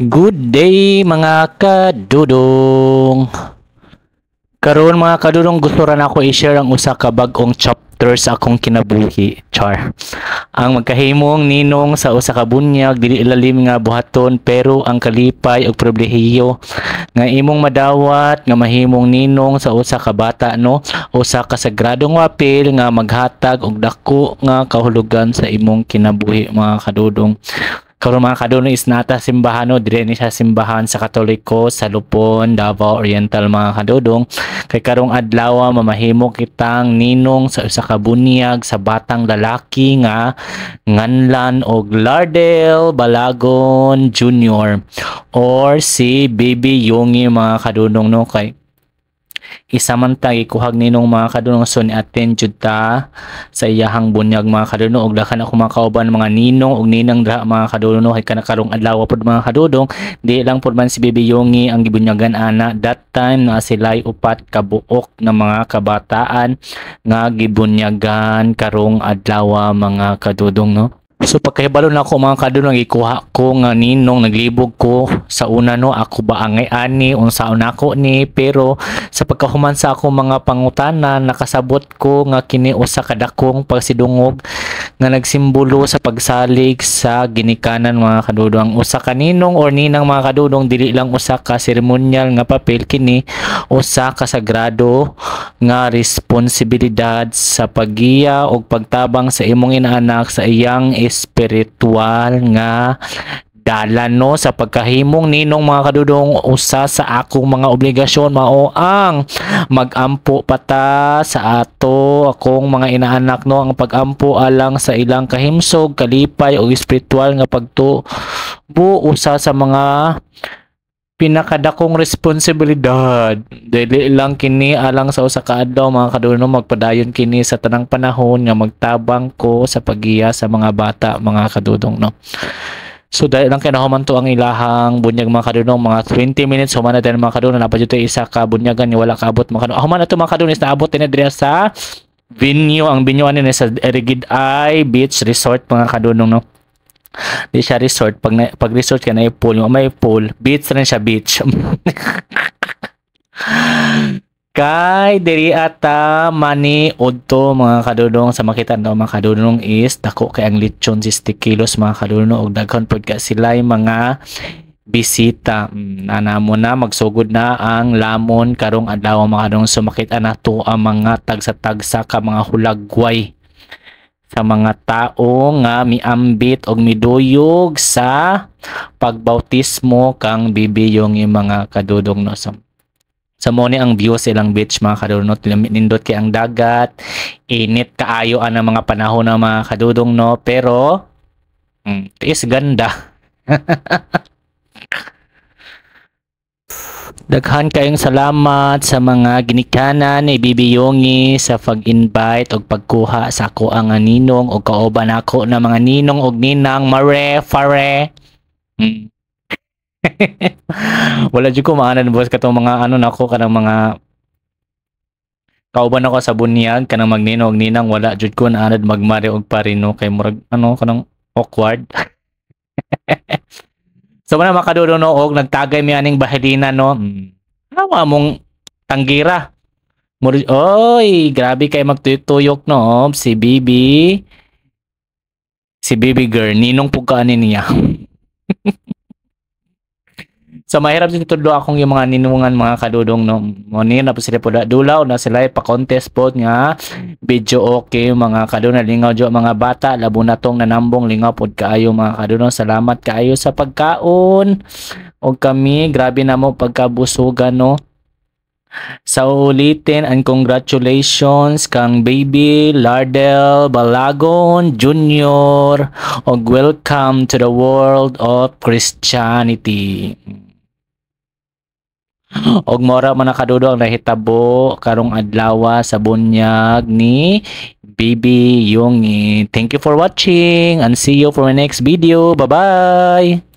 Good day mga kadudong. Karon mga kadudong gusto ra nako i-share ang usa ka bag-ong chapter sa akong kinabuhi. Char. Ang magkahimong ninong sa usa ka bunyag dili ilalim nga buhaton pero ang kalipay ug pribilehiyo nga imong madawat nga mahimong ninong sa usa ka bata no, usa ka sagradong wapil nga maghatag og dako nga kahulugan sa imong kinabuhi mga kadudong. Karon mga kadudong is nata simbahan no, dire ni siya simbahan sa Katoliko sa Lupon, Davao Oriental mga kadudong. Kay karong adlaw mamahimo kitang ninong sa usa ka bunyag sa batang lalaki nga nganlan og Lardel Balagon Jr. or si Baby Yongi mga kadudong no. Kay isa man ta ikuhag ninong mga kadudong so ni aten jud ta sa iyahang bunyag mga kadudong og dakan ako mga kauban mga ninong og ninang dra mga kadudong kay kana karong adlaw pod mga kadudong di lang pod man si Baby Yongi ang gibunyagan ana that time na sila'y upat ka buok na mga kabataan nga gibunyagan karong adlaw mga kadudong no. So pagkahibalo na ako mga kadudong ikuha ko nga ninong naglibog ko sa una no, ako ba angay ani unsaon nako ni, pero sa pagkahuman sa ako mga pangutana nakasabot ko nga kini usa ka dakong pagsidungog nga nagsimbolo sa pagsalig sa ginikanan mga kadudong. Usa ka ninong or ninang mga kadudong dili lang usa ka seremonyal nga papel, kini usa ka sagrado nga responsibilidad sa paggiya og pagtabang sa imong inaanak sa iyang espiritual nga dalan no. Sa pagkahimong ninong mga kadudong, usa sa akong mga obligasyon mao ang magampo pata sa ato akong mga inaanak no, ang pagampo alang sa ilang kahimsog, kalipay o espiritual nga pagtubo usa sa mga pinakadakong responsibilidad. Dili lang kini alang sa usa ka adlaw mga kadudong, magpadayon kini sa tanang panahon nga magtabang ko sa paggiya sa mga bata mga kadudong no. So dahil lang kinahuman to ang ilahang bunyag mga kadudong, mga 20 minutes human na din mga kadudong, napad ito isa ka bunyagan ni wala kaabot mga kadudong. Human na to mga kadudong is naabot din na sa venue, ang venue ani sa Erigid Eye Beach Resort mga kadudong no. Di siya resort, pag resort ka na pool, may pool, beach rin siya, beach. Kay diri ata mani udto mga kadudong, sa makita no mga kadudong is dako kay ang lechon 60 kilos mga kadudong og daghon pod ka sila mga bisita. Mo na magsugod na ang lamon karong adlaw mga kadudong, so makita na to ang mga tagsa-tagsa ka mga hulagway sa mga tao nga miambit og miduyog sa pagbautismo kang Baby Yongi mga kadudong no. Sa mo ni ang view sa ilang beach mga kadudong no, nindot kay ang dagat, init kaayo ang mga panahon ng mga kadudong no, pero is ganda. Daghan kayong salamat sa mga ginikanan ni Baby Yongi sa pag-invite og pagkuha sa ako ang ninong og kauban ako na mga ninong og ninang mare fare. Wala jud ko maanan boss katong mga ano nako kanang mga kauban ako sa bunyag kanang magninong og ninang, wala jud ko naanad magmare og parino kay murag ano kanang awkward. So mga makadudong no, og nagtagay mi aning bahelina no. Ano mong tanggira? Oy, grabe kay magtuyok no si Bibi. Si Baby girl, ninong pugkaan niya. So mahirap din tudlo akong yung mga ninungan mga kadudong no. Moni na po sila po dulaw na sila pa-contest po nga video okay mga kadudong, lingaw jo mga bata labo na tong nanambong lingaw pod kaayo mga kadudong. Salamat kaayo sa pagkaon og kami grabe na mo pagkabusugan no. Sa ulitin and congratulations kang Baby Lardel Balagon Jr. og welcome to the world of Christianity. Og mora man nakadudong nahitabo karong adlaw sa bunyag ni Baby Yongi. Thank you for watching and see you for my next video. Bye bye.